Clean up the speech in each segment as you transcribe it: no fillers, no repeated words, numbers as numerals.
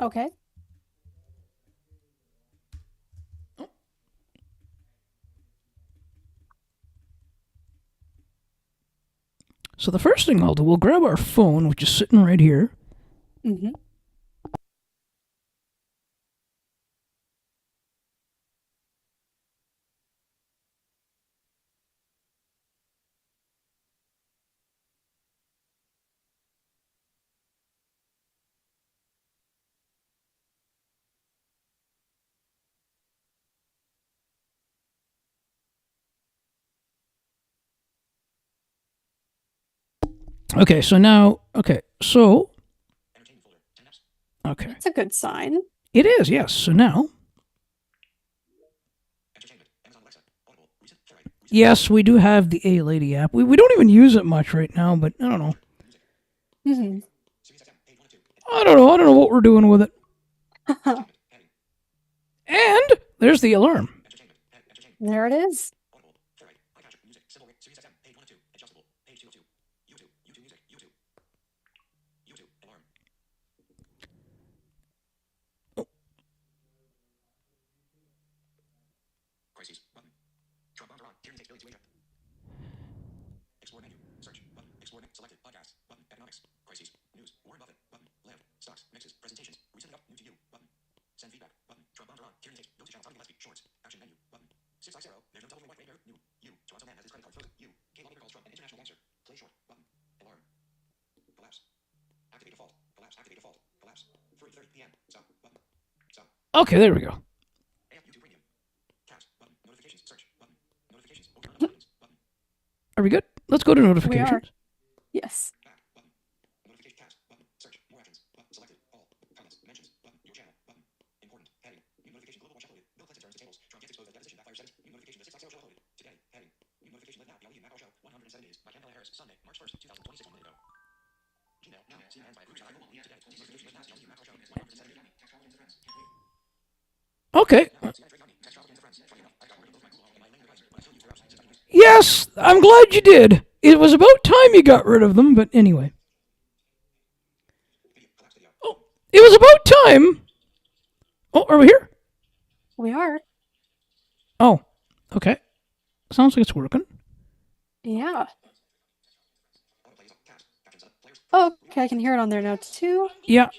Okay. So the first thing I'll do, we'll grab our phone, which is sitting right here. Mm-hmm. Okay, so now, okay. That's a good sign. It is, yes. So now, yes, we do have the A Lady app. We don't even use it much right now, but I don't know. Mm-hmm. I don't know. I don't know what we're doing with it. And there's the alarm. There it is. Okay, there we go. Are we good? Let's go to We are. notifications. Yes. Okay. Yes, I'm glad you did. It was about time you got rid of them, but anyway. Oh, it was about time. Oh, are we here? We are. Oh, okay. Sounds like it's working. Yeah. Oh, okay, I can hear it on there now too. Yeah.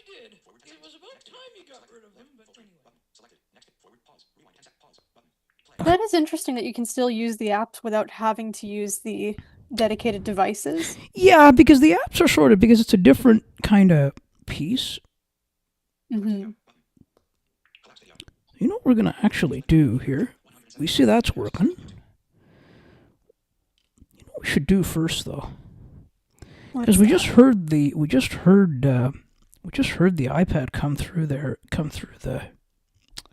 That is interesting that you can still use the apps without having to use the dedicated devices. Yeah, because the apps are sorted because it's a different kind of piece. Mm-hmm. You know what we're gonna actually do here? We see that's working. You know what we should do first though, because What's that? we just heard the iPad come through there, come through the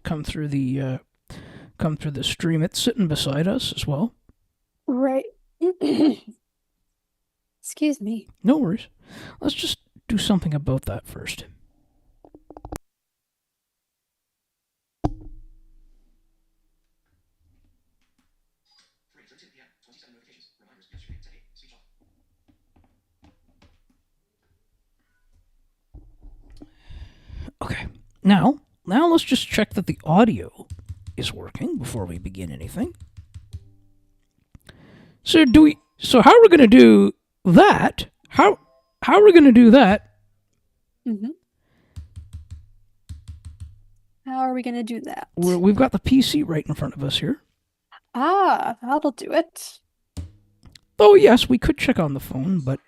come through the stream. It's sitting beside us as well. Right. Excuse me. No worries. Let's just do something about that first. Okay. Now let's just check that the audio is working before we begin anything. So how are we going to do that? How are we going to do that? Mm-hmm. How are we going to do that? We've got the PC right in front of us here. Ah, that'll do it. Oh yes, we could check on the phone, but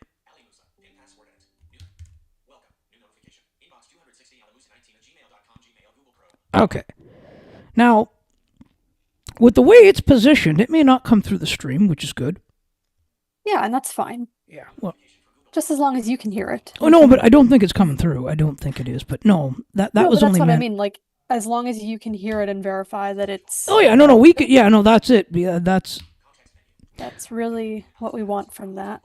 okay. Now, with the way it's positioned, it may not come through the stream, which is good. Yeah, and that's fine. Yeah. Well, Just as long as you can hear it. oh no, but I don't think it's coming through. I don't think it is. But no, that No, but was that's only what I meant. mean. Like, as long as you can hear it and verify that it's Oh yeah, no, we could. Yeah, no, that's it. Yeah, that's really what we want from that.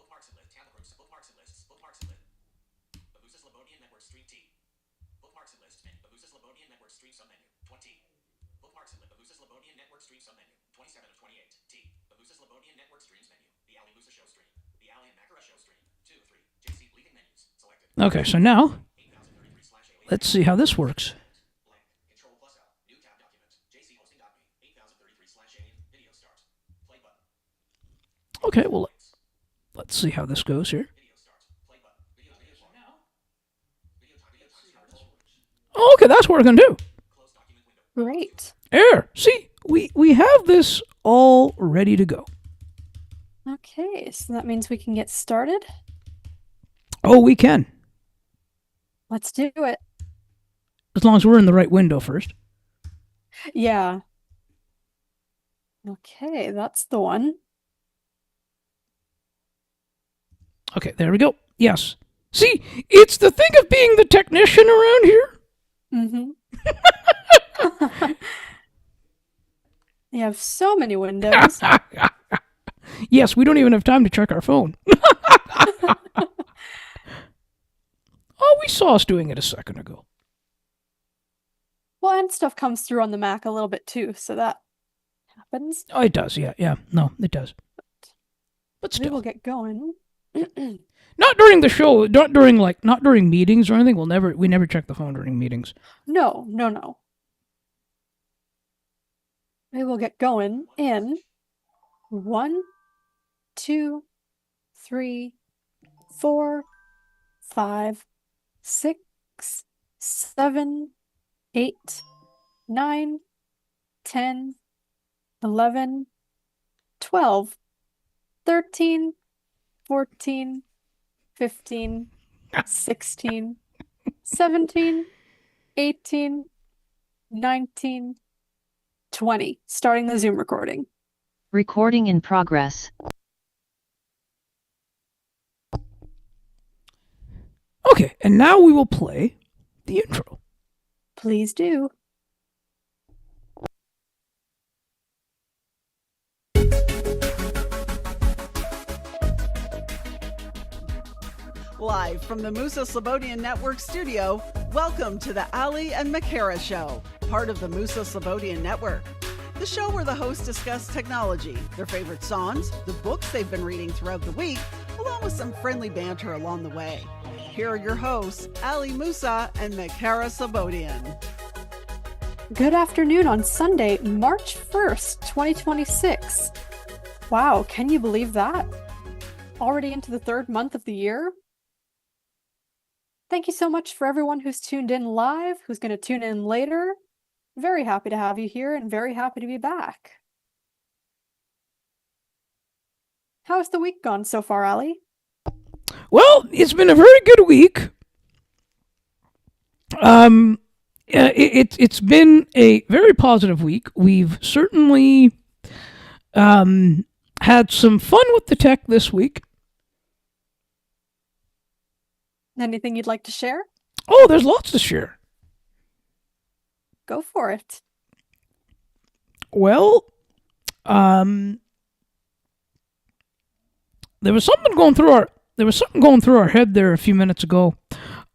okay. So now, let's see how this works. Okay, well, let's see how this goes here. Okay, that's what we're going to do. Great. There. See, we have this all ready to go. Okay, so that means we can get started. Oh, we can. Let's do it. As long as we're in the right window first. Yeah. Okay, that's the one. Okay, there we go. Yes. See, it's the thing of being the technician around here. Mm-hmm. You have so many windows. Yes, we don't even have time to check our phone. Oh, we saw us doing it a second ago. Well, and stuff comes through on the Mac a little bit too, so that happens. Oh, it does. Yeah. No, it does. But We will still, get going. not during the show. Not during meetings or anything. We never check the phone during meetings. No. We will get going in 1, 2, 3, 4, 5, 6, 7, 8, 9, 10, 11, 12, 13, 14, 15, 16, 17, 18, 19, 20. Starting the Zoom recording. Recording in progress. Okay, and now we will play the intro. Please do. Live from the Musa Slobodian Network studio, welcome to the Ali and Makara Show, part of the Musa Slobodian Network. The show where the hosts discuss technology, their favorite songs, the books they've been reading throughout the week, along with some friendly banter along the way. Here are your hosts, Ali Musa and Makara Slobodian. Good afternoon on Sunday, March 1st, 2026. Wow, can you believe that? Already into the third month of the year? Thank you so much for everyone who's tuned in live, who's going to tune in later. Very happy to have you here and very happy to be back. How's the week gone so far, Ali? Well, it's been a very good week. It's been a very positive week. We've certainly had some fun with the tech this week. Anything you'd like to share? Oh, there's lots to share. Go for it. Well, there was something going through our head there a few minutes ago.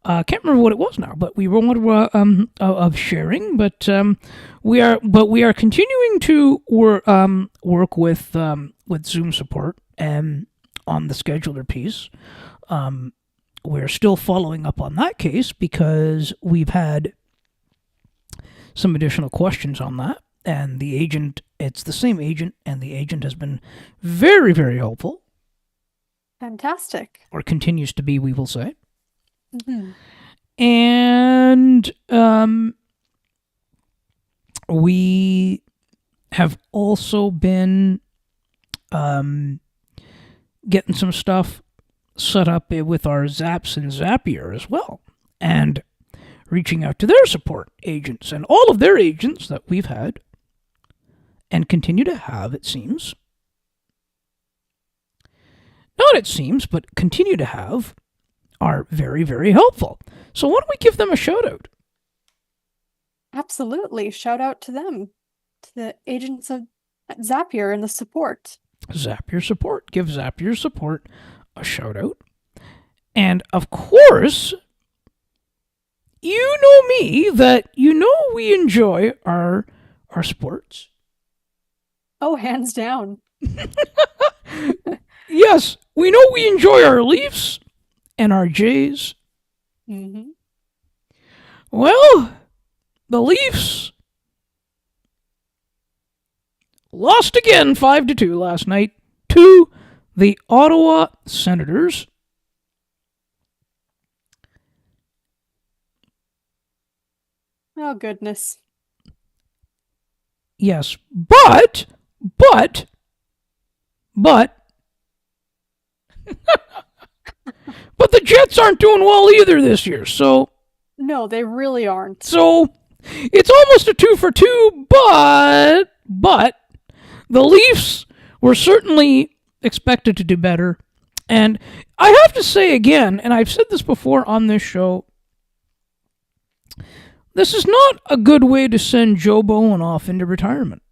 Can't remember what it was now, but we were of sharing. But we are continuing to work with Zoom support and on the scheduler piece. We're still following up on that case because we've had some additional questions on that. And the agent, it's the same agent, and the agent has been very, very helpful. Fantastic. Or continues to be, we will say. Mm-hmm. And we have also been getting some stuff set up with our Zaps and Zapier as well. And reaching out to their support agents and all of their agents that we've had and continue to have, it seems. Not it seems, but continue to have, are very, very helpful. So why don't we give them a shout out? Absolutely. Shout out to them, to the agents of Zapier and the support. Zapier support. Give Zapier support a shout out. And of course, you know me, that you know we enjoy our sports. Oh, hands down. Yes, we know we enjoy our Leafs and our Jays. Mm-hmm. Well, the Leafs lost again 5-2 last night to the Ottawa Senators. Oh, goodness. Yes, but but the Jets aren't doing well either this year. So No, they really aren't. it's almost a 2 for 2, but the Leafs were certainly expected to do better. And I have to say again, and I've said this before on this show, this is not a good way to send Joe Bowen off into retirement.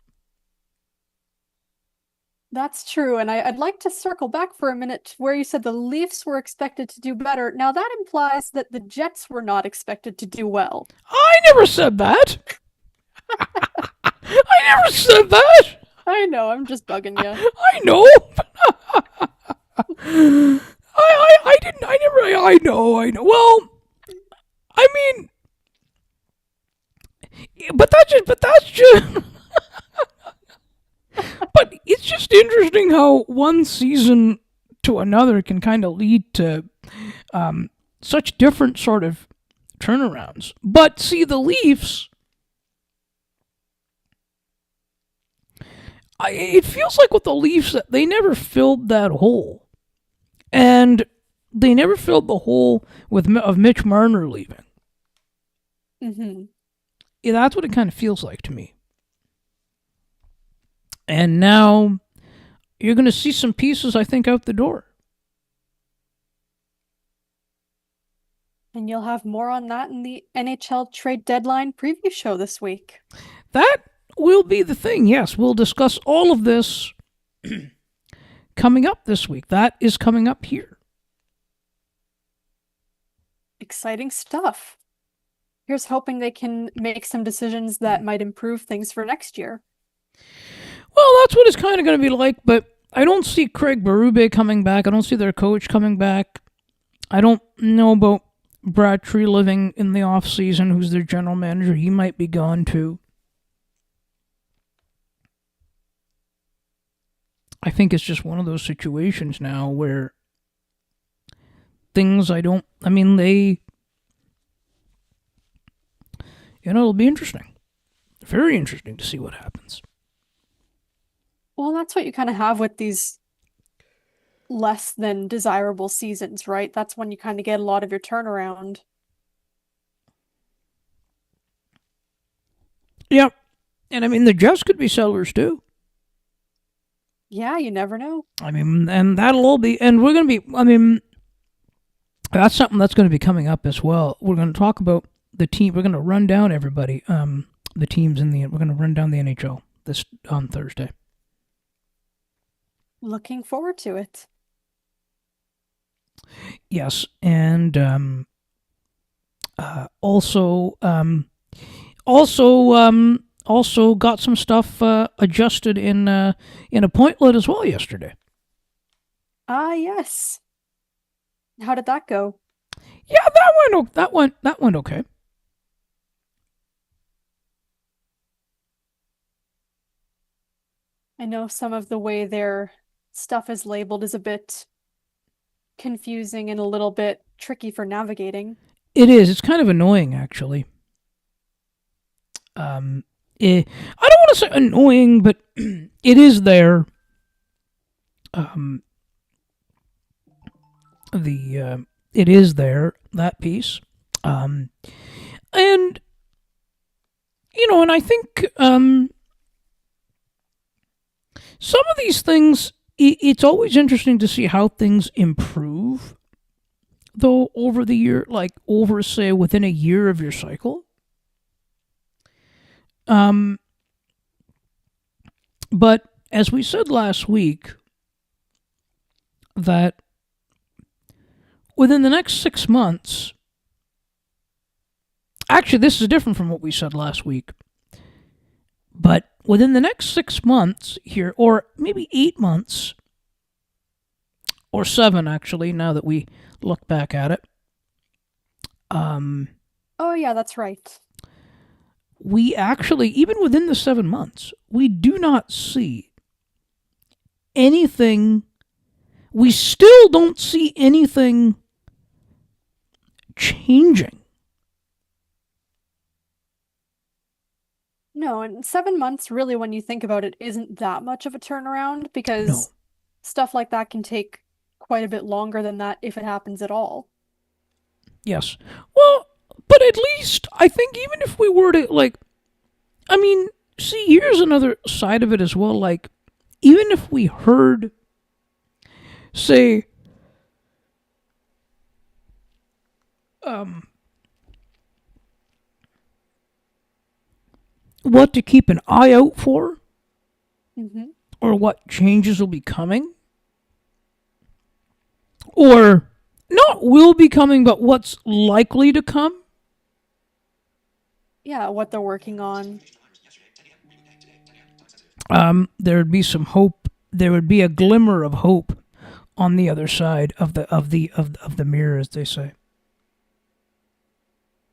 That's true. And I'd like to circle back for a minute to where you said the Leafs were expected to do better. Now, that implies that the Jets were not expected to do well. I never said that. I never said that. I know, I'm just bugging you. I know. I didn't. I never. I know. Well, I mean, but that's just. But it's just interesting how one season to another can kind of lead to such different sort of turnarounds. But see, the Leafs, it feels like with the Leafs that they never filled that hole, and they never filled the hole of Mitch Marner leaving. Mm-hmm. Yeah, that's what it kind of feels like to me. And now you're going to see some pieces, I think, out the door. And you'll have more on that in the NHL trade deadline preview show this week. That will be the thing. Yes, we'll discuss all of this coming up this week. That is coming up here. Exciting stuff. Here's hoping they can make some decisions that might improve things for next year. Well, that's what it's kind of going to be like, but I don't see Craig Berube coming back. I don't see their coach coming back. I don't know about Brad Treliving in the offseason, who's their general manager. He might be gone too. I think it's just one of those situations now where things it'll be interesting. Very interesting to see what happens. Well, that's what you kind of have with these less than desirable seasons, right? That's when you kind of get a lot of your turnaround. Yep. And the Jets could be sellers too. Yeah, you never know. And that'll all be, and we're going to be, that's something that's going to be coming up as well. We're going to talk about the team. We're going to run down everybody, the teams we're going to run down the NHL this on Thursday. Looking forward to it. Yes, and also got some stuff adjusted in a Pointlet as well yesterday. Ah, yes. How did that go? Yeah, that went okay. I know some of the way their stuff is labeled is a bit confusing and a little bit tricky for navigating. It is. It's kind of annoying, actually. I don't want to say annoying, but it is there. It is there, that piece. And I think some of these things, it's always interesting to see how things improve, though, over the year, like over, say, within a year of your cycle. But as we said last week, that within the next 6 months, actually, this is different from what we said last week, but within the next 6 months here, or maybe 8 months, or 7 actually, now that we look back at it, Oh, yeah, that's right. We actually, even within the 7 months, we do not see anything. We still don't see anything changing. No, and 7 months, really, when you think about it, isn't that much of a turnaround No. because stuff like that can take quite a bit longer than that if it happens at all. Yes. Well, but at least I think even if we were to, like, I mean, see, here's another side of it as well. Like, even if we heard, say, what to keep an eye out for, Mm-hmm. or what changes will be coming, or not will be coming, but what's likely to come. Yeah, what they're working on. There would be some hope. There would be a glimmer of hope on the other side of the mirror, as they say.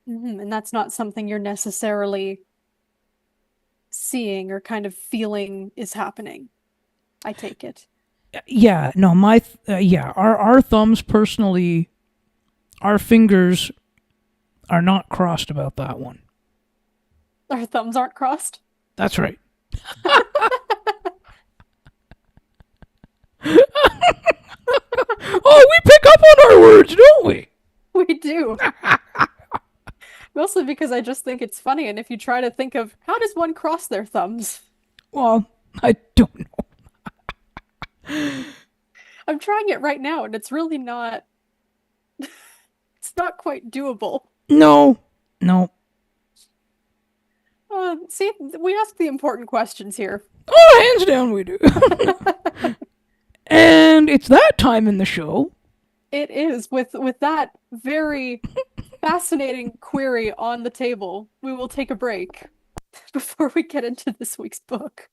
Mm-hmm. And that's not something you're necessarily seeing or kind of feeling is happening. I take it. Yeah, no, our thumbs personally, our fingers are not crossed about that one. Our thumbs aren't crossed. That's right. Oh, we pick up on our words, don't we? We do. Mostly because I just think it's funny, and if you try to think of how does one cross their thumbs? Well, I don't know. I'm trying it right now, and it's really not. It's not quite doable. No. See, we ask the important questions here. Oh, hands down we do. And it's that time in the show. It is with that very fascinating query on the table. We will take a break before we get into this week's book.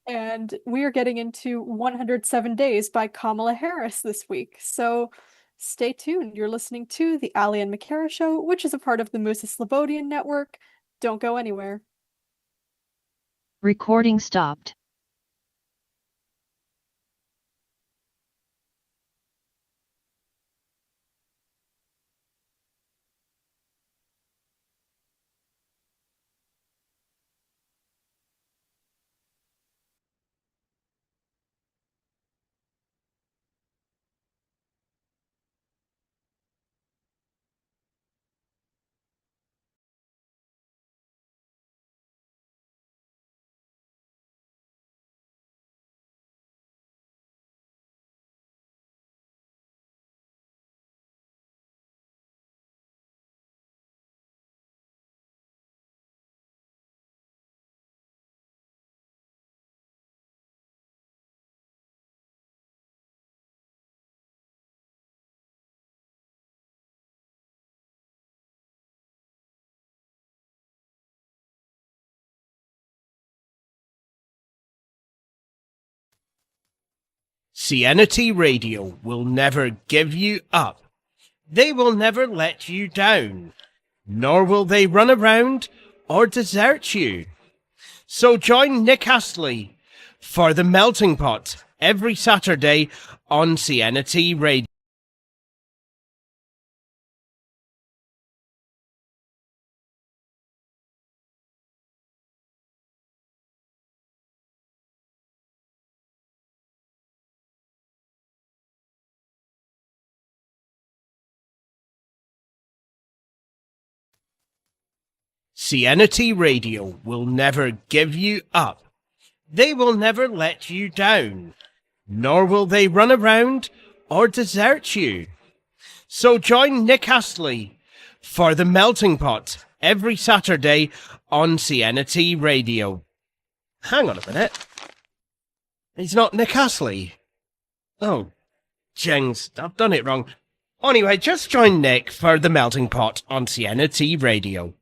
And we are getting into 107 Days by Kamala Harris this week. So stay tuned. You're listening to the Ali and McCara Show, which is a part of the Musa Slobodian Network. Don't go anywhere. Recording stopped. CNT Radio will never give you up. They will never let you down, nor will they run around or desert you. So join Nick Astley for The Melting Pot every Saturday on CNT Radio. CNT Radio will never give you up. They will never let you down, nor will they run around or desert you. So join Nick Astley for The Melting Pot every Saturday on CNT Radio. Hang on a minute. He's not Nick Astley. Oh, jings, I've done it wrong. Anyway, just join Nick for The Melting Pot on CNT Radio.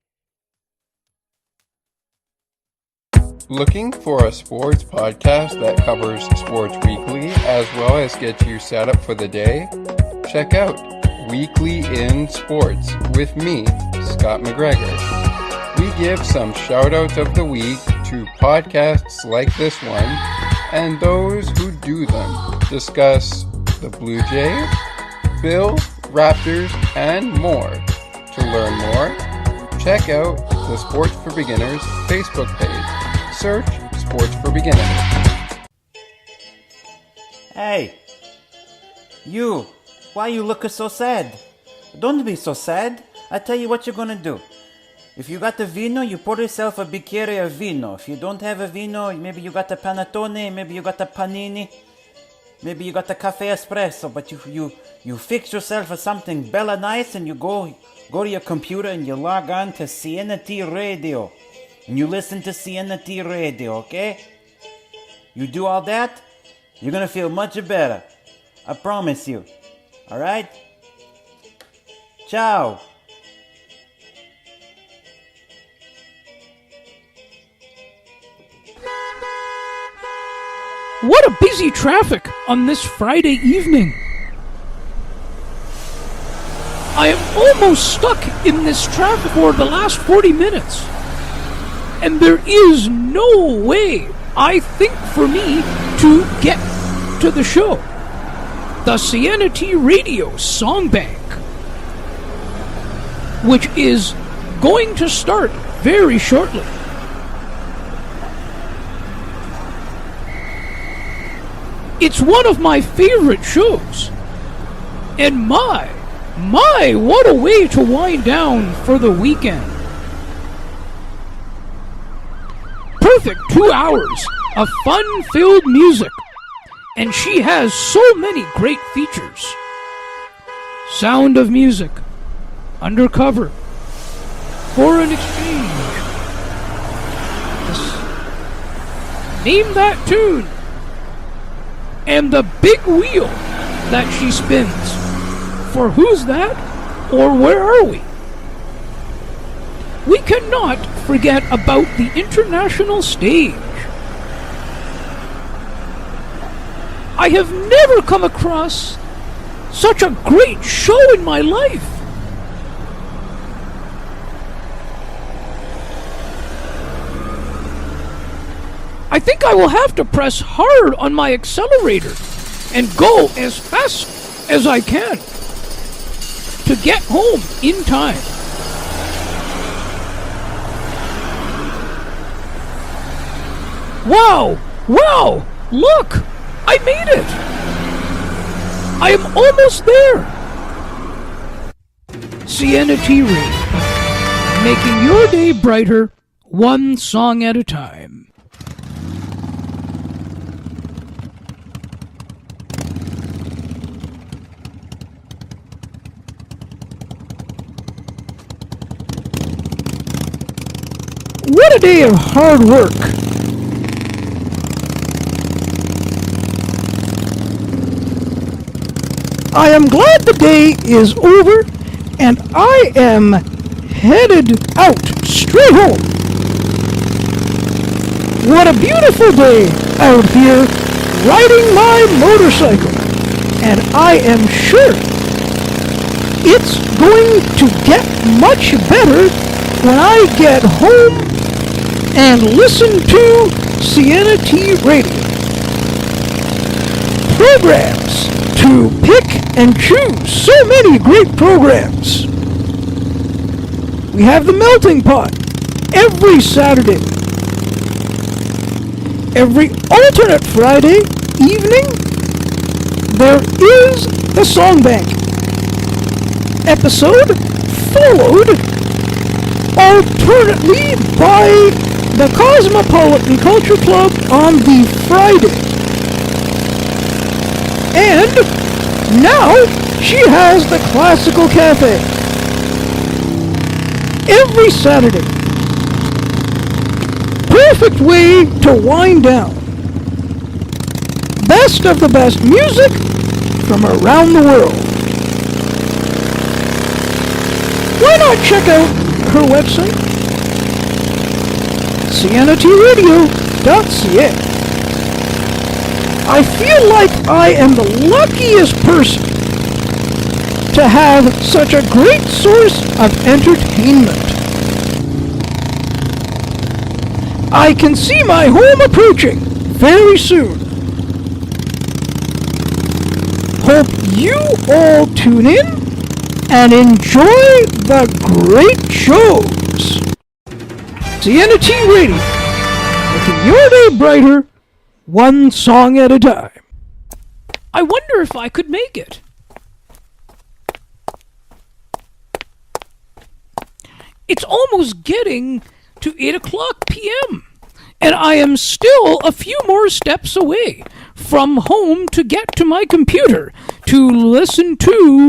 Looking for a sports podcast that covers sports weekly as well as gets you set up for the day? Check out Weekly in Sports with me, Scott McGregor. We give some shout-outs of the week to podcasts like this one and those who do them. Discuss the Blue Jays, Bills, Raptors, and more. To learn more, check out the Sports for Beginners Facebook page. Search Sports for Beginners. Hey, you, why you looking so sad? Don't be so sad. I tell you what you're gonna do. If you got the vino, you pour yourself a bicchiere of vino. If you don't have a vino, maybe you got the panettone, maybe you got the panini, maybe you got the cafe espresso, but you fix yourself with something bella nice and you go to your computer and you log on to CNT Radio. And you listen to CNT Radio, okay? You do all that, you're gonna feel much better. I promise you. Alright? Ciao. What a busy traffic on this Friday evening. I am almost stuck in this traffic for the last 40 minutes. And there is no way, I think, for me to get to the show. The CNT Radio Song Bank, which is going to start very shortly. It's one of my favorite shows. And my, what a way to wind down for the weekend. Perfect 2 hours of fun-filled music. And she has so many great features. Sound of Music, Undercover, Foreign Exchange. Name that tune. And the big wheel that she spins. For Who's That? Or Where Are We? We cannot forget about the international stage. I have never come across such a great show in my life. I think I will have to press hard on my accelerator and go as fast as I can to get home in time. Wow! Wow! Look! I made it! I am almost there! CNT Radio, making your day brighter, one song at a time. What a day of hard work! I am glad the day is over, and I am headed out straight home. What a beautiful day out here, riding my motorcycle, and I am sure it's going to get much better when I get home and listen to CNT Radio. Programs to pick and choose. So many great programs. We have the Melting Pot every Saturday. Every alternate Friday evening, there is the Song Bank episode, followed alternately by the Cosmopolitan Culture Club on the Friday. And now she has the Classical Cafe every Saturday. Perfect way to wind down. Best of the best music from around the world. Why not check out her website? CNTradio.ca. I feel like I am the luckiest person to have such a great source of entertainment. I can see my home approaching very soon. Hope you all tune in and enjoy the great shows. CNT Radio, making your day brighter, one song at a time. I wonder if I could make it. It's almost getting to 8 o'clock p.m. and I am still a few more steps away from home to get to my computer to listen to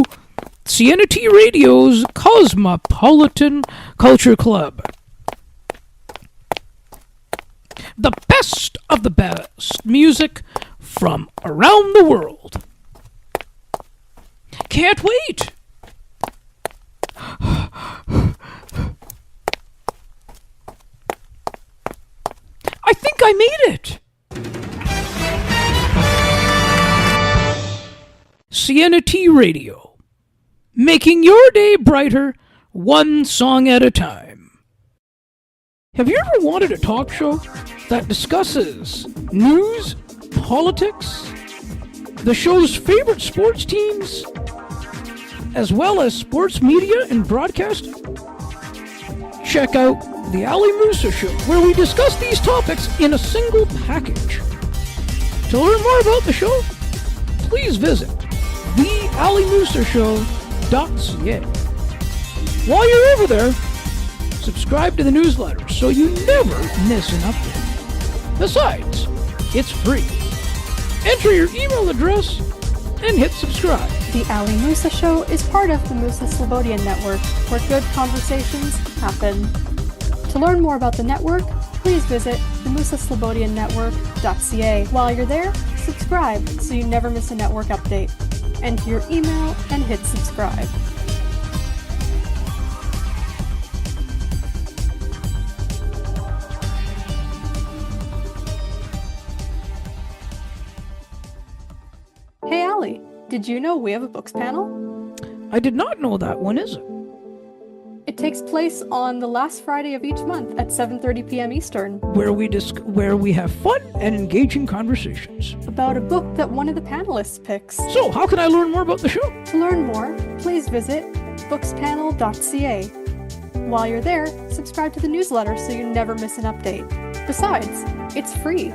CNT Radio's Cosmopolitan Culture Club. The best of the best music from around the world. Can't wait! I think I made it! CNT Radio, making your day brighter, one song at a time. Have you ever wanted a talk show that discusses news, politics, the show's favorite sports teams, as well as sports media and broadcasting? Check out The Ali Musa Show, where we discuss these topics in a single package. To learn more about the show, please visit thealimusashow.ca. While you're over there, subscribe to the newsletter so you never miss an update. Besides, it's free. Enter your email address and hit subscribe. The Ali Musa Show is part of the Musa Slobodian Network, where good conversations happen. To learn more about the network, please visit themusaslobodiannetwork.ca. While you're there, subscribe so you never miss a network update. Enter your email and hit subscribe. Hey Ali, did you know we have a books panel? I did not know that. When is it? It takes place on the last Friday of each month at 7:30 p.m. Eastern, Where we have fun and engaging conversations. about a book that one of the panelists picks. So, how can I learn more about the show? To learn more, please visit bookspanel.ca. While you're there, subscribe to the newsletter so you never miss an update. Besides, it's free.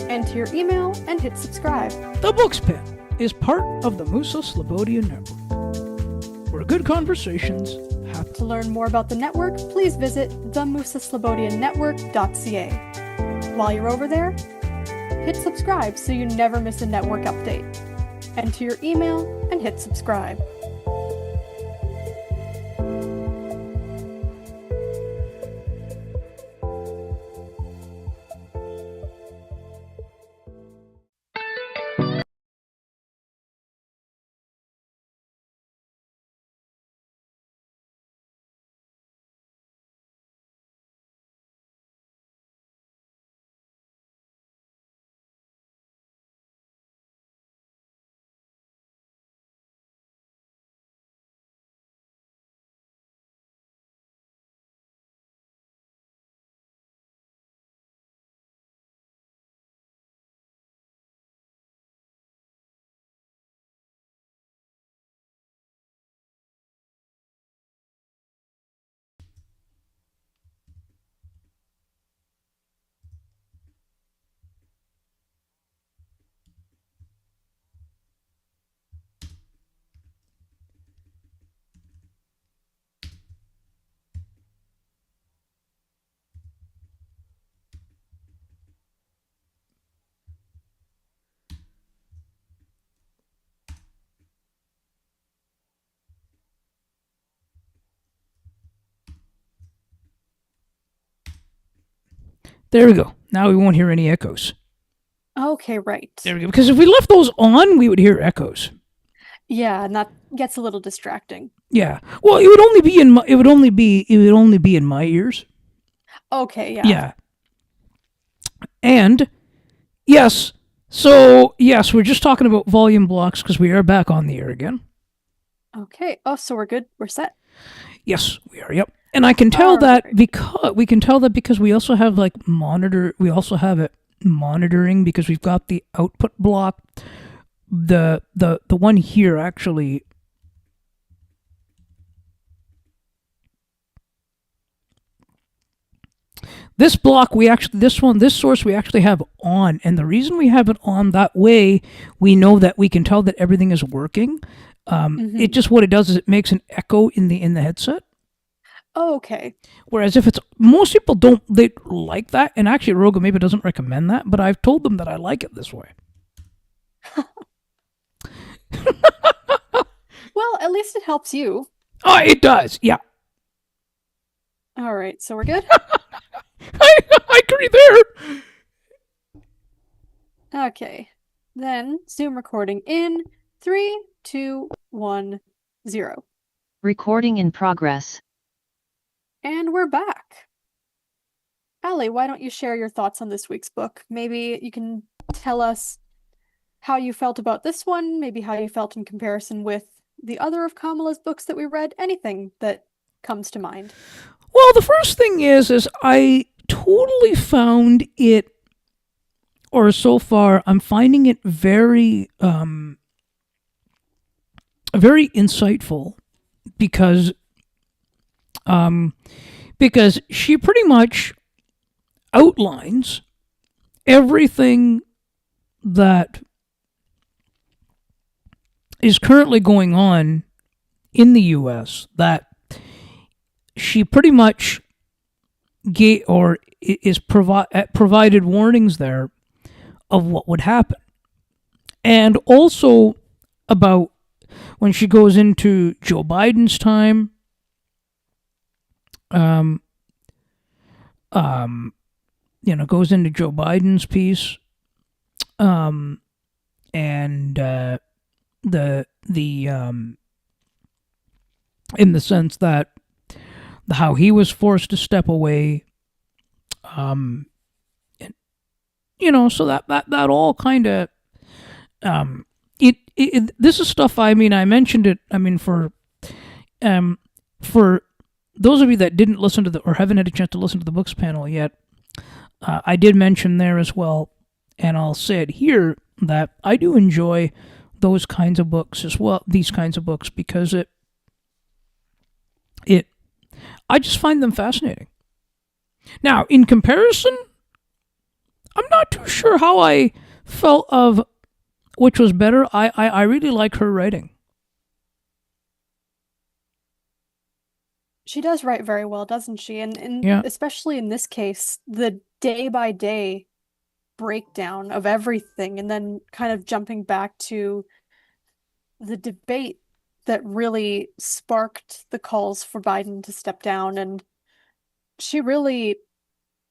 Enter your email and hit subscribe. The Books Pen is part of the Musa Slobodian Network, where good conversations happen. To learn more about the network, please visit themusaslobodiannetwork.ca. While you're over there, hit subscribe so you never miss a network update. Enter your email and hit subscribe. There we go. Now we won't hear any echoes. Okay, right. There we go. Because if we left those on, we would hear echoes. Yeah, and that gets a little distracting. Yeah. Well, it would only be in my ears. Okay, yeah. Yeah. And yes. So, yes, we're just talking about volume blocks because we are back on the air again. Okay. Oh, so we're good. We're set. Yes, we are. Yep. And I can tell All that right. because we also have like monitor. We also have it monitoring because we've got the output block. The one here actually. This block this source we actually have on, and the reason we have it on that way, we know that we can tell that everything is working. It just what it does is it makes an echo in the headset. Oh, okay. Whereas if it's most people don't they like that, and actually Roga maybe doesn't recommend that, but I've told them that I like it this way. Well, at least it helps you. Oh, it does. Yeah, All right. So we're good. I agree there. Okay. Then Zoom recording in 3, 2, 1, 0. Recording in progress. And we're back. Allie, why don't you share your thoughts on this week's book? Maybe you can tell us how you felt about this one, maybe how you felt in comparison with the other of Kamala's books that we read, anything that comes to mind. Well, the first thing is I totally found it, or so far I'm finding it very very insightful because she pretty much outlines everything that is currently going on in the US, that she pretty much gave or is provided warnings there of what would happen, and also about when she goes into Joe Biden's time, goes into Joe Biden's piece, and the in the sense that how he was forced to step away, and, so that all kind of this is stuff. I mean, I mentioned it. I mean, for those of you that didn't listen to or haven't had a chance to listen to the books panel yet, I did mention there as well, and I'll say it here that I do enjoy those kinds of books as well. These kinds of books because I just find them fascinating. Now, in comparison, I'm not too sure how I felt of which was better. I really like her writing. She does write very well, doesn't she? And Yeah. especially in this case, the day-by-day breakdown of everything, and then kind of jumping back to the debate that really sparked the calls for Biden to step down. And she really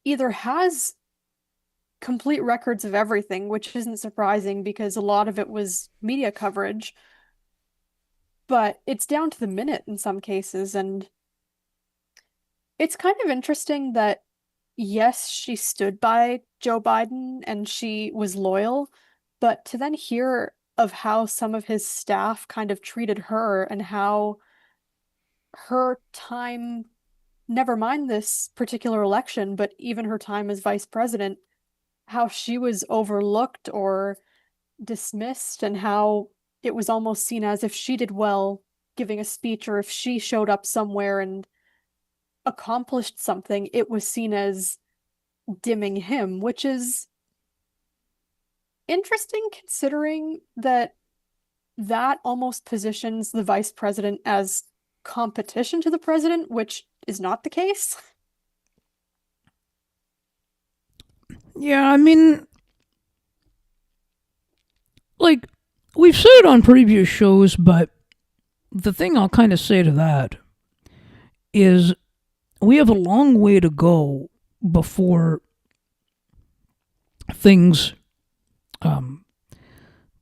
either has complete records of everything, which isn't surprising because a lot of it was media coverage, but it's down to the minute in some cases. And it's kind of interesting that, yes, she stood by Joe Biden and she was loyal, but to then hear of how some of his staff kind of treated her and how her time, never mind this particular election, but even her time as vice president, how she was overlooked or dismissed, and how it was almost seen as if she did well giving a speech, or if she showed up somewhere and accomplished something, it was seen as dimming him, which is interesting considering that almost positions the vice president as competition to the president, which is not the case. Yeah, I mean, like, we've said it on previous shows, but the thing I'll kind of say to that is we have a long way to go before things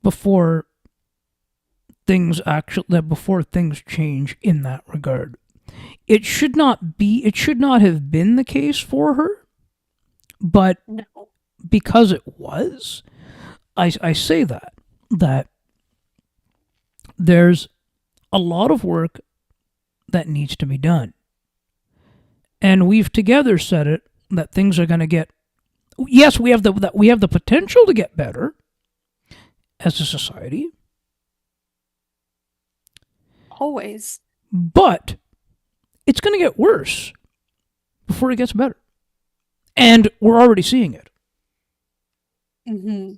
before things change in that regard. It should not have been the case for her, but No. because it was, I say that there's a lot of work that needs to be done. And we've together said it that things are going to get. Yes, we have the potential to get better as a society. Always. But it's going to get worse before it gets better. And we're already seeing it. Mm-hmm.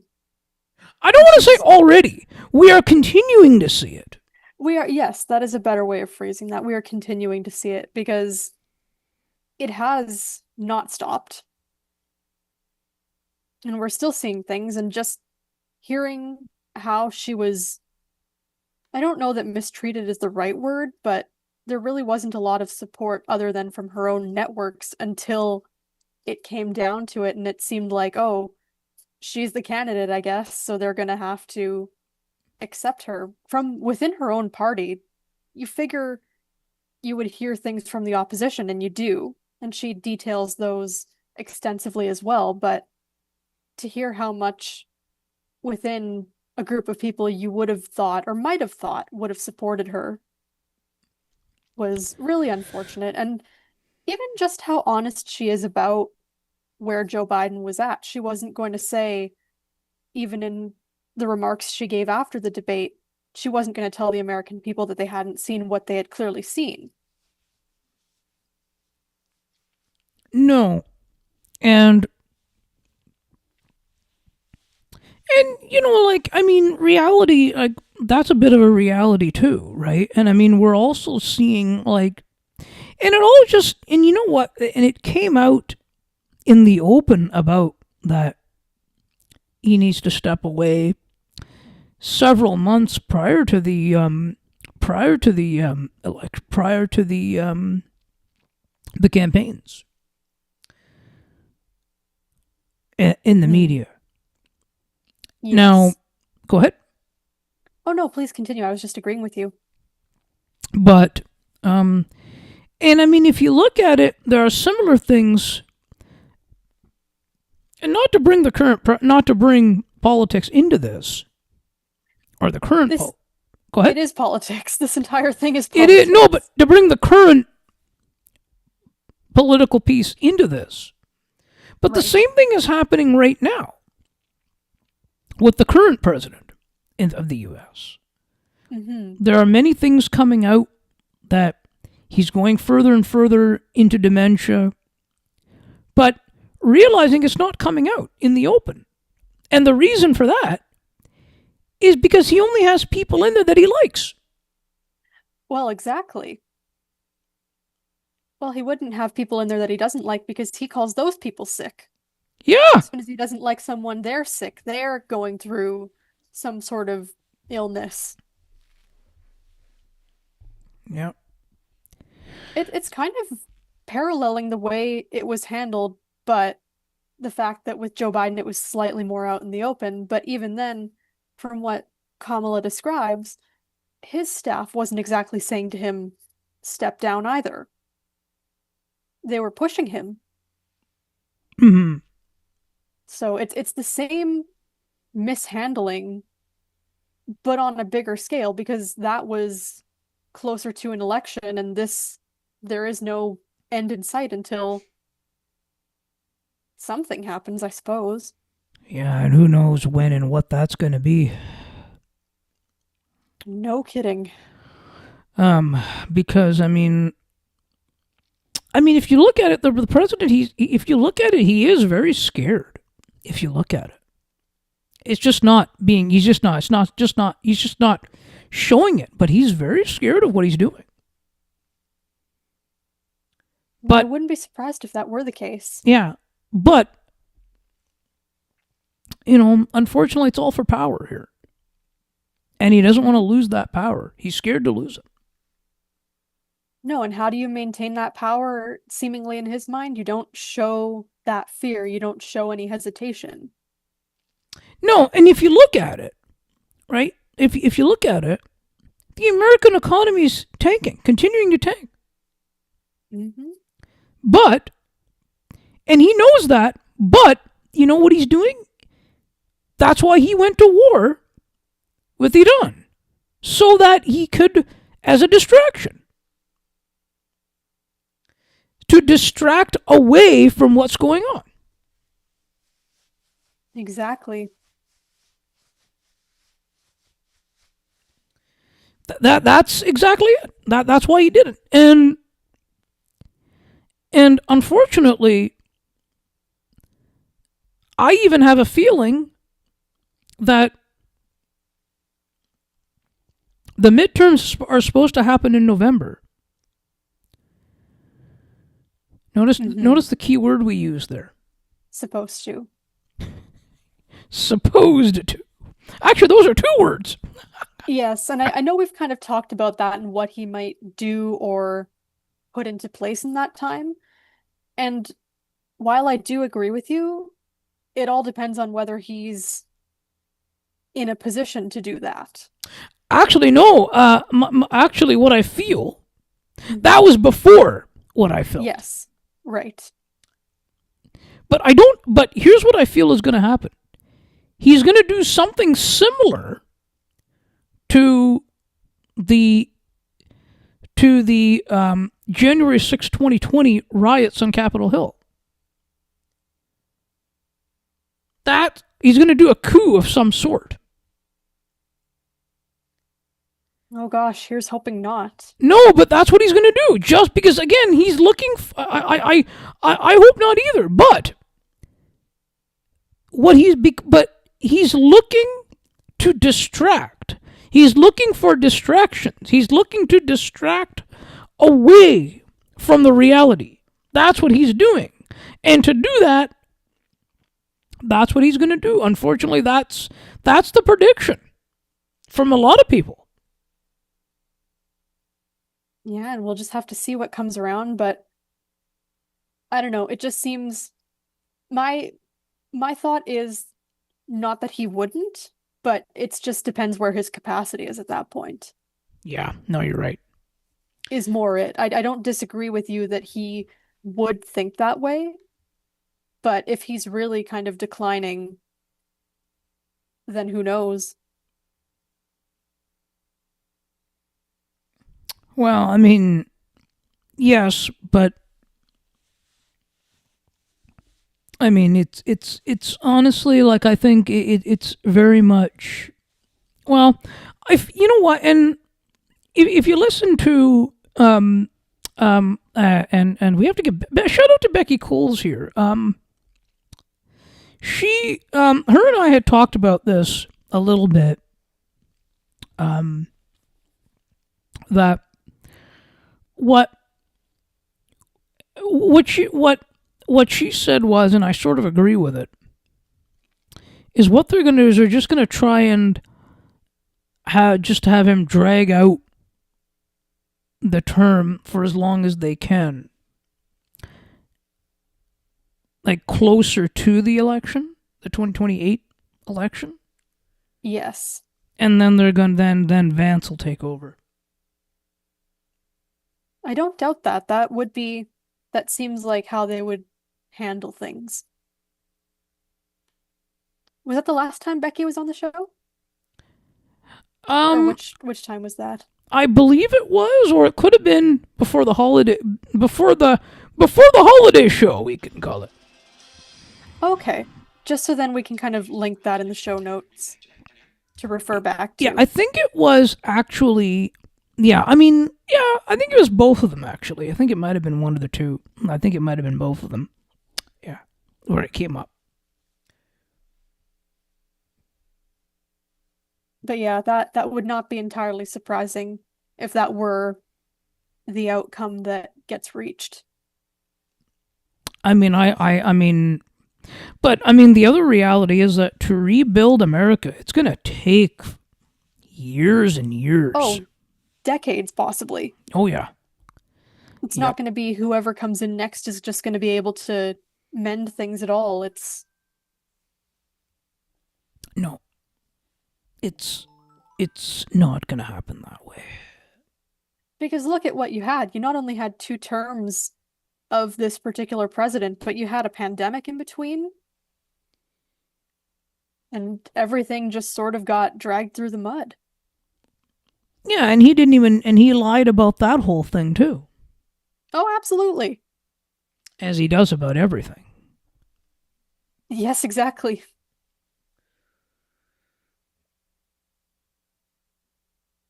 I don't want to say already. We are continuing to see it. Yes, that is a better way of phrasing that. We are continuing to see it because it has not stopped. And we're still seeing things, and just hearing how she was, I don't know that mistreated is the right word, but there really wasn't a lot of support other than from her own networks until it came down to it, and it seemed like, oh, she's the candidate, I guess, so they're going to have to accept her from within her own party. You figure you would hear things from the opposition, and you do, and she details those extensively as well, but to hear how much within a group of people you would have thought or might have thought would have supported her was really unfortunate. And even just how honest she is about where Joe Biden was at. She wasn't going to say, even in the remarks she gave after the debate, she wasn't going to tell the American people that they hadn't seen what they had clearly seen. No. And reality, like, that's a bit of a reality too, right? And I mean, we're also seeing, like, and it all just, and you know what? And it came out in the open about that he needs to step away several months prior to the campaigns in the media. Yes. Now, go ahead. Oh no, please continue. I was just agreeing with you. But, and I mean, if you look at it, there are similar things, and not to bring politics into this, or the current. Go ahead. It is politics. This entire thing is politics. It is no, but to bring the current political piece into this. But the same thing is happening right now with the current president of the U.S. Mm-hmm. There are many things coming out that he's going further and further into dementia, but realizing it's not coming out in the open. And the reason for that is because he only has people in there that he likes. Well, exactly. Well, he wouldn't have people in there that he doesn't like because he calls those people sick. Yeah. As soon as he doesn't like someone, they're sick. They're going through some sort of illness. Yeah. It's kind of paralleling the way it was handled, but the fact that with Joe Biden it was slightly more out in the open. But even then, from what Kamala describes, his staff wasn't exactly saying to him, step down either. They were pushing him. Mm-hmm. So it's the same mishandling, but on a bigger scale, because that was closer to an election, and there is no end in sight until something happens, I suppose. Yeah, and who knows when and what that's going to be. No kidding. Because I mean, if you look at it, the president, if you look at it, he is very scared. If you look at it, it's just not being. He's just not. It's not just not. He's just not showing it. But he's very scared of what he's doing. But I wouldn't be surprised if that were the case. Yeah, but unfortunately, it's all for power here, and he doesn't want to lose that power. He's scared to lose it. No, and how do you maintain that power seemingly in his mind? You don't show that fear. You don't show any hesitation. No, and if you look at it, right? If you look at it, the American economy is tanking, continuing to tank. Mm-hmm. But, and he knows that, but you know what he's doing? That's why he went to war with Iran, so that he could as a distraction. To distract away from what's going on. Exactly. That's exactly it. That's why he did it. And unfortunately, I even have a feeling that the midterms are supposed to happen in November. Notice the key word we use there. Supposed to. Supposed to. Actually, those are two words. Yes, and I know we've kind of talked about that and what he might do or put into place in that time. And while I do agree with you, it all depends on whether he's in a position to do that. Actually, no. Actually, what I feel, that was before what I felt. Yes, right. But here's what I feel is going to happen. He's going to do something similar to the January 6, 2020 riots on Capitol Hill. That he's going to do a coup of some sort. Oh gosh, here's hoping not. No, but that's what he's going to do. Just because, again, he's looking. I hope not either. But he's looking to distract. He's looking for distractions. He's looking to distract away from the reality. That's what he's doing. And to do that, that's what he's going to do. Unfortunately, that's the prediction from a lot of people. Yeah, and we'll just have to see what comes around, but I don't know. It just seems my thought is not that he wouldn't, but it just depends where his capacity is at that point. Yeah, no, you're right. Is more it. I don't disagree with you that he would think that way, but if he's really kind of declining, then who knows? Well, I mean, yes, but I mean, it's honestly, like, I think it's very much, well, you know what, and if you listen to and we have to give a shout out to Becky Coles here. She her and I had talked about this a little bit. That what she said was, and I sort of agree with it, is what they're going to do is they're just going to try and have him drag out the term for as long as they can, like closer to the election, the 2028 election. Yes. And then they're going then Vance will take over. I don't doubt that. That seems like how they would handle things. Was that the last time Becky was on the show? Or which time was that? I believe it was, or it could have been before the holiday show, we can call it. Okay. Just so then we can kind of link that in the show notes to refer back to. Yeah, I think it was actually, I think it was both of them, actually. I think it might have been one of the two. I think it might have been both of them. Yeah, where it came up. But yeah, that would not be entirely surprising if that were the outcome that gets reached. I mean, but the other reality is that to rebuild America, it's going to take years and years. Oh, decades possibly. Oh, yeah. It's not going to be whoever comes in next is just going to be able to mend things at all. No. It's not going to happen that way. Because look at what you had. You not only had 2 terms of this particular president, but you had a pandemic in between. And everything just sort of got dragged through the mud. Yeah, and he lied about that whole thing too, Oh, absolutely. as he does about everything. Yes, exactly.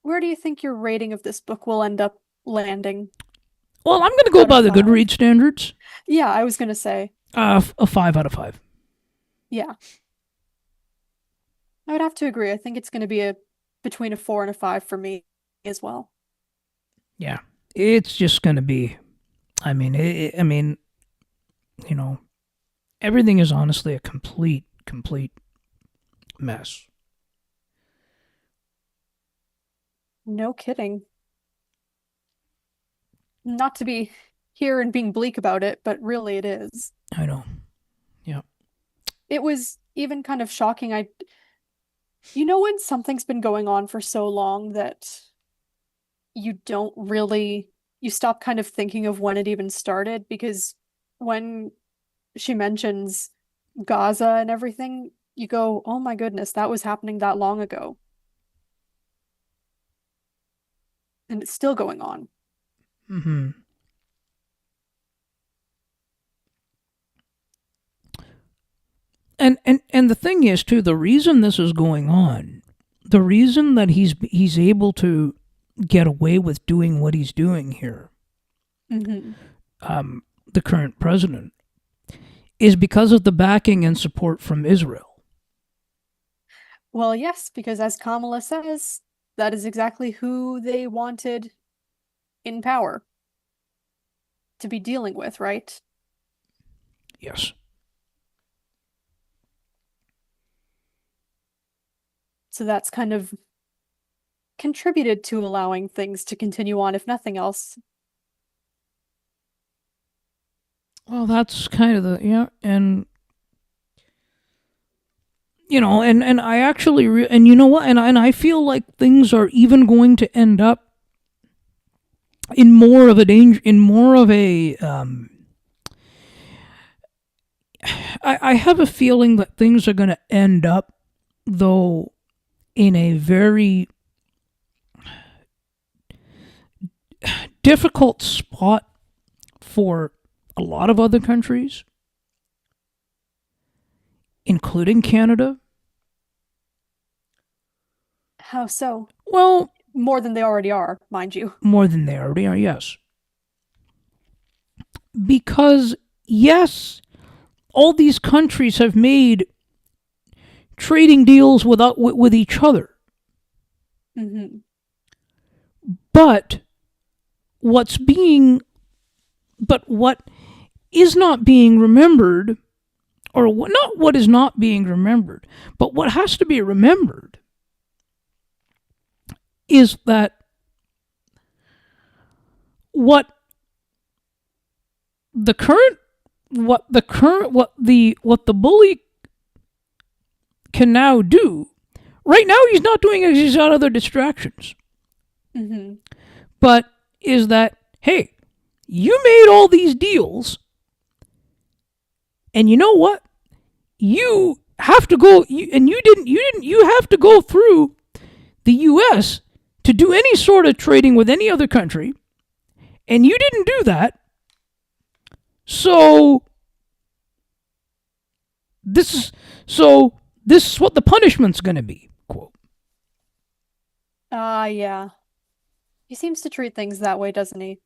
Where do you think your rating of this book will end up landing Well, I'm going to go out by of the 5? Goodreads standards. Yeah, I was gonna say. A 5 out of 5. Yeah. I would have to agree. I think it's gonna be between a 4 and a 5 for me as well. Yeah, it's just going to be. I mean, everything is honestly a complete mess. No kidding. Not to be here and being bleak about it, but really it is. I know. Yeah. It was even kind of shocking. When something's been going on for so long that you don't really, you stop kind of thinking of when it even started, because when she mentions Gaza and everything, you go, oh my goodness, that was happening that long ago. And it's still going on. Mm-hmm. And the thing is too, the reason this is going on, the reason that he's able to get away with doing what he's doing here, Mm-hmm. the current president, is because of the backing and support from Israel. Well, yes, because as Kamala says, that is exactly who they wanted in power to be dealing with, right? Yes. So that's kind of contributed to allowing things to continue on, if nothing else. Well, that's kind of and and I actually and you know what, and I feel like things are even going to end up in more of a danger, in more of a I have a feeling that things are going to end up, though, in a very difficult spot for a lot of other countries, including Canada. How so? Well, More than they already are, mind you. more than they already are, yes. Because, yes, all these countries have made trading deals with each other. Mm-hmm. But what is not being remembered, or not what is not being remembered, but what has to be remembered, is that what the bully can now do. Right now, he's not doing it. He's got other distractions. Mm-hmm. But is that, hey, you made all these deals, and you know what? You have to go, you have to go through the U.S. to do any sort of trading with any other country, and you didn't do that. So this is what the punishment's going to be. Quote. Yeah. He seems to treat things that way, doesn't he?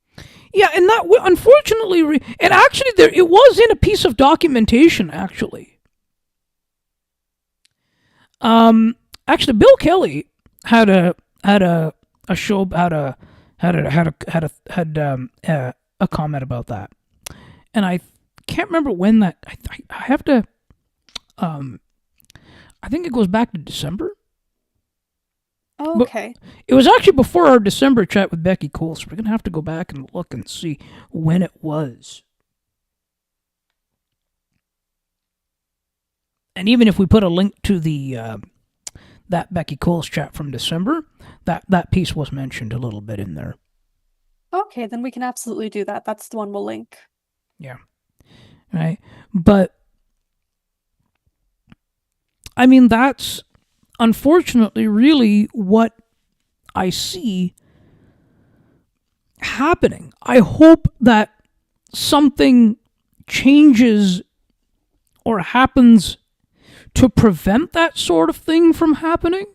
Yeah, and that unfortunately, and actually, it was in a piece of documentation. Actually, actually, Bill Kelly had a show had a comment about that, and I can't remember when that. I have to. I think it goes back to December. Oh, okay. It was actually before our December chat with Becky Cole, so we're going to have to go back and look and see when it was. And even if we put a link to the that Becky Cole's chat from December, that piece was mentioned a little bit in there. Okay, then we can absolutely do that. That's the one we'll link. Yeah. Right. But, I mean, that's unfortunately really what I see happening. I hope that something changes or happens to prevent that sort of thing from happening.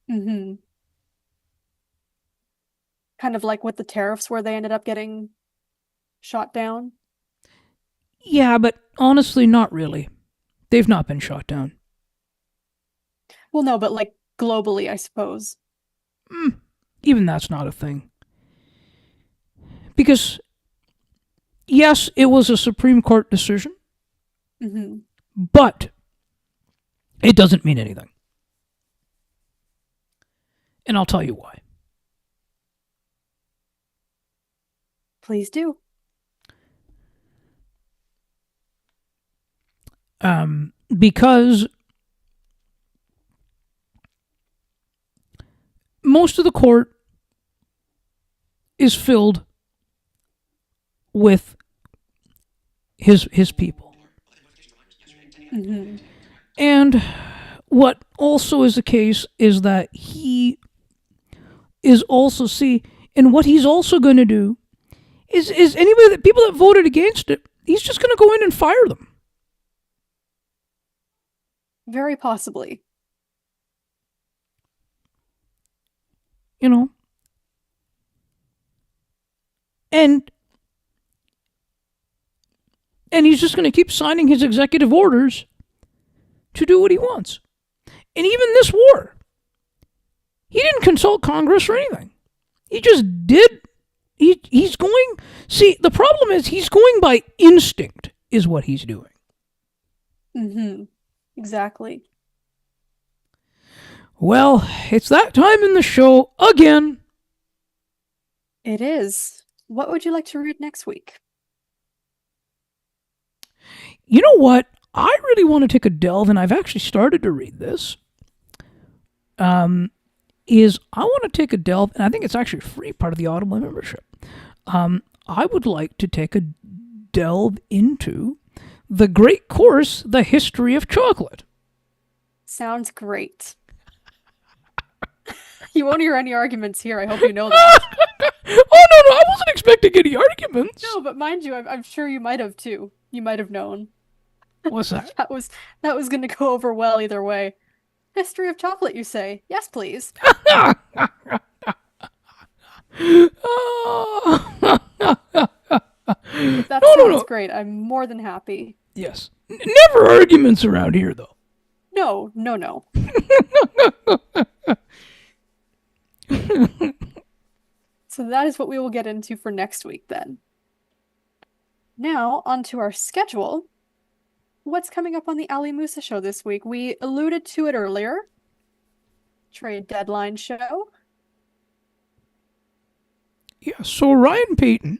Mm-hmm. Kind of like with the tariffs where they ended up getting shot down. Yeah, but honestly, not really. They've not been shot down. Well, no, but like globally, I suppose. Even that's not a thing. Because, yes, it was a Supreme Court decision, Mm-hmm. but it doesn't mean anything. And I'll tell you why. Please do. Because most of the court is filled with his people. Mm-hmm. And what also is the case is that he is also, and what he's also going to do is anybody that people that voted against it, he's just going to go in and fire them. Very possibly. You know? And he's just going to keep signing his executive orders to do what he wants. And even this war, he didn't consult Congress or anything. He just did. He's going... See, the problem is he's going by instinct is what he's doing. Mm-hmm. Exactly. Well, it's that time in the show again. It is. What would you like to read next week? You know what? I really want to take a delve, and I've actually started to read this. Is I want to take a delve, and I think it's actually free, part of the Audible membership. I would like to take a delve into the great course, The History of Chocolate. Sounds great. You won't hear any arguments here. I hope you know that. Oh, no, I wasn't expecting any arguments. No, but mind you, I'm sure you might have too. You might have known. What's that? That was going to go over well either way. History of chocolate, you say? Yes, please. That sounds great. I'm more than happy. Yes. Never arguments around here, though. No. So that is what we will get into for next week then. Now, on to our schedule. What's coming up on the Ali Musa show this week? We alluded to it earlier. Trade deadline show. Yeah, so Ryan Payton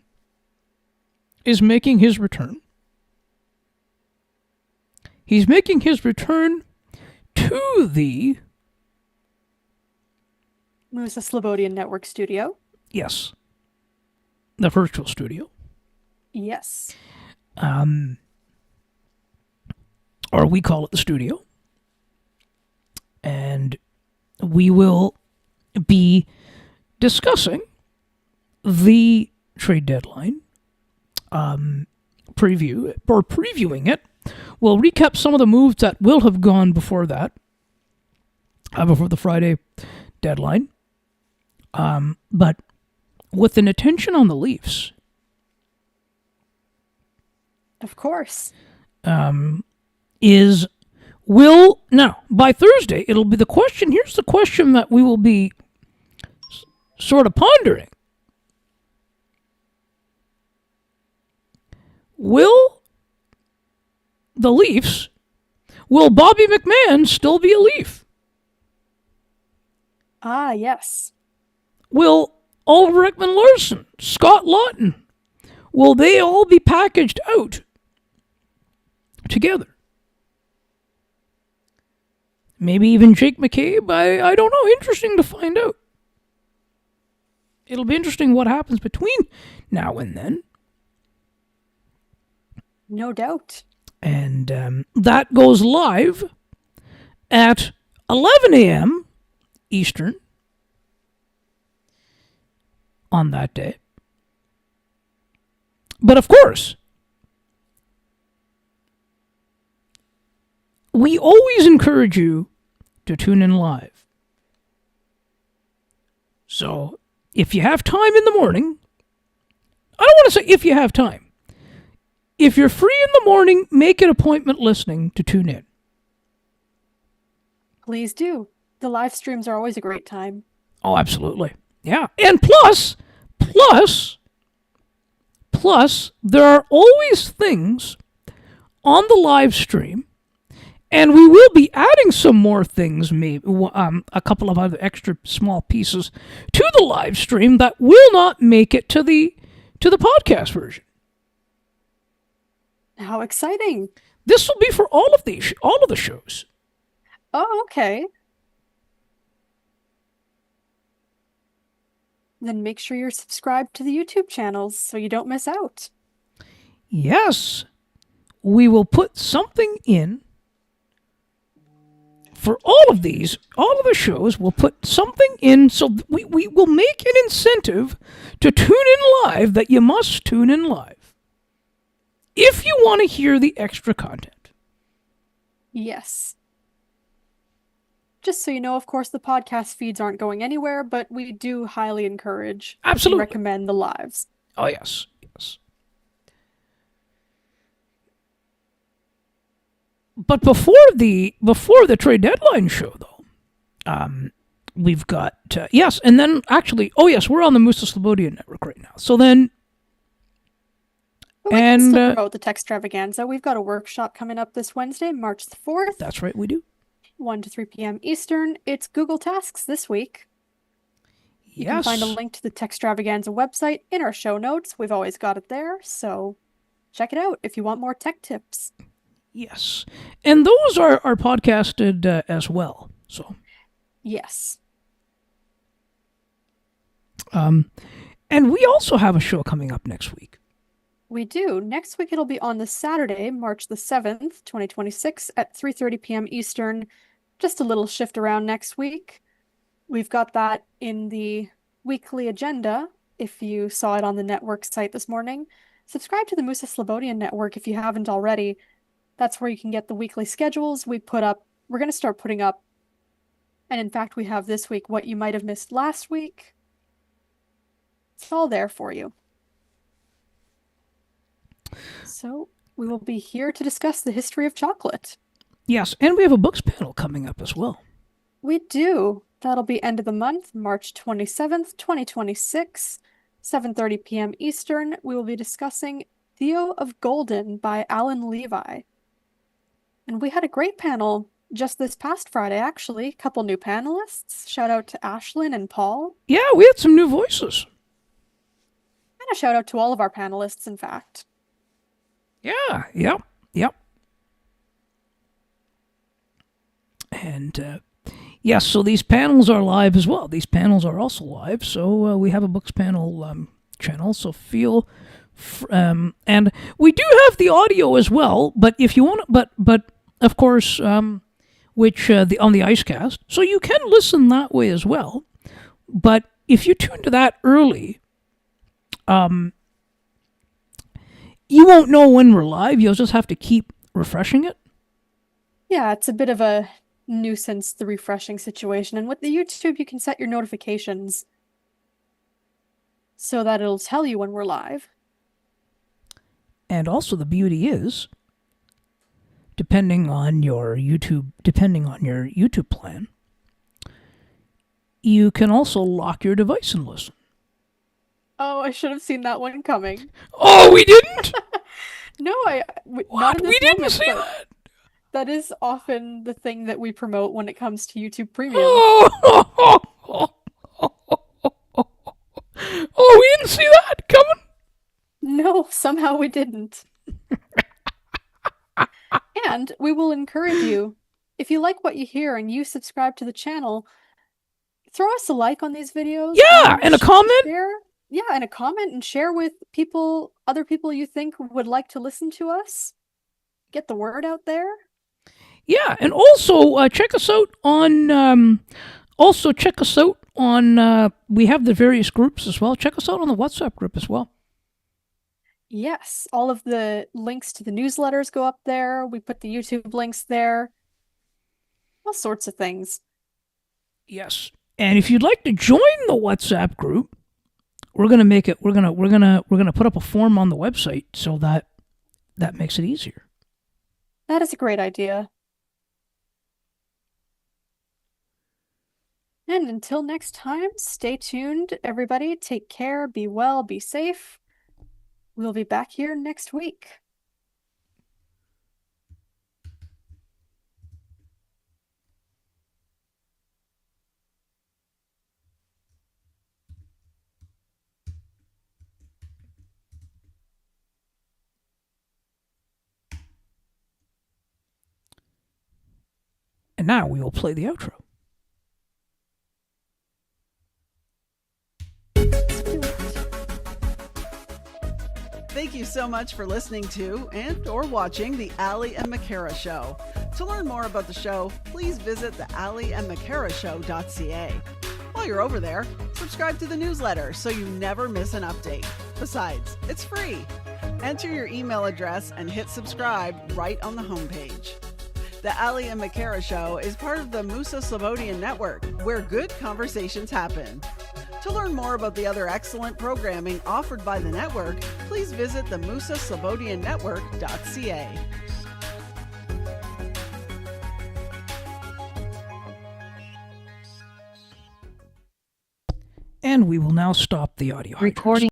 is making his return. He's making his return to the Musa Slobodian Network studio. Yes. The virtual studio. Yes. Or we call it the studio. And we will be discussing the trade deadline previewing it. We'll recap some of the moves that will have gone before that, before the Friday deadline. But with an attention on the Leafs. Of course. Now, by Thursday, it'll be the question. Here's the question that we will be sort of pondering. Will Bobby McMahon still be a Leaf? Ah, yes. Will Oliver Ekman-Larsson, Scott Laughton, will they all be packaged out together? Maybe even Jake McCabe? I don't know. Interesting to find out. It'll be interesting what happens between now and then. No doubt. And that goes live at 11 a.m. Eastern on that day. But of course, we always encourage you to tune in live. So, if you have time in the morning, I don't want to say if you have time. If you're free in the morning, make an appointment listening to tune in. Please do. The live streams are always a great time. Oh, absolutely. Yeah. And plus, there are always things on the live stream, and we will be adding some more things, maybe a couple of other extra small pieces to the live stream that will not make it to the podcast version. How exciting. This will be for all of the shows. Oh, okay. Then make sure you're subscribed to the YouTube channels so you don't miss out. Yes. We will put something in for all of the shows. We'll put something in, so we will make an incentive to tune in live, that you must tune in live if you want to hear the extra content. Yes. Just so you know, of course, the podcast feeds aren't going anywhere, but we do highly encourage and recommend the lives. Oh, yes. But before the trade deadline show, though, we've got yes, and then actually, we're on the Musa Slobodian Network right now. So then, but we can still promote the Techstravaganza. We've got a workshop coming up this Wednesday, March the 4th. That's right, we do. 1 to 3 p.m. Eastern. It's Google Tasks this week. You can find a link to the Techstravaganza website in our show notes. We've always got it there, so check it out if you want more tech tips. Yes. And those are podcasted as well. So. Yes. And we also have a show coming up next week. We do. Next week it'll be on the Saturday, March the 7th, 2026 at 3:30 p.m. Eastern. Just a little shift around next week. We've got that in the weekly agenda, if you saw it on the network site this morning. Subscribe to the Musa Slobodian Network if you haven't already. That's where you can get the weekly schedules we put up. We're going to start putting up, and in fact we have this week what you might have missed last week. It's all there for you. So we will be here to discuss the history of chocolate. Yes, and we have a books panel coming up as well. We do. That'll be end of the month, March 27th, 2026, 7:30 p.m. Eastern. We will be discussing Theo of Golden by Alan Levi. And we had a great panel just this past Friday, actually. A couple new panelists. Shout out to Ashlyn and Paul. Yeah, we had some new voices. And a shout out to all of our panelists, in fact. Yeah, yep. And, yes, so these panels are live as well. These panels are also live, so we have a books panel channel, so and we do have the audio as well, but if you want, but of course, which on the Icecast, so you can listen that way as well. But if you tune to that early, you won't know when we're live. You'll just have to keep refreshing it. Yeah, it's a bit of a nuisance, the refreshing situation. And with the YouTube, you can set your notifications so that it'll tell you when we're live. And also the beauty is, depending on your YouTube plan, you can also lock your device and listen. Oh, I should have seen that one coming. Oh, we didn't? No, What? We didn't see that. That is often the thing that we promote when it comes to YouTube Premium. Oh, we didn't see that coming? No, somehow we didn't. And we will encourage you, if you like what you hear and you subscribe to the channel, throw us a like on these videos. Yeah, and a comment. And a comment, and share with other people you think would like to listen to us. Get the word out there. Yeah, and also check us out on on, we have the various groups as well. Check us out on the WhatsApp group as well. Yes, all of the links to the newsletters go up there. We put the YouTube links there. All sorts of things. Yes. And if you'd like to join the WhatsApp group, we're gonna make it. We're gonna put up a form on the website so that makes it easier. That is a great idea. And until next time, stay tuned, everybody. Take care, be well, be safe. We'll be back here next week. And now we will play the outro. Thank you so much for listening to and or watching the Ali and McCara Show. To learn more about the show, please visit the aliandmccarashow.ca. While you're over there, subscribe to the newsletter so you never miss an update. Besides, it's free. Enter your email address and hit subscribe right on the homepage. The Ali and McCara Show is part of the Musa Slobodian Network, where good conversations happen. To learn more about the other excellent programming offered by the network, please visit the musaslobodiannetwork.ca. And we will now stop the audio. Recording.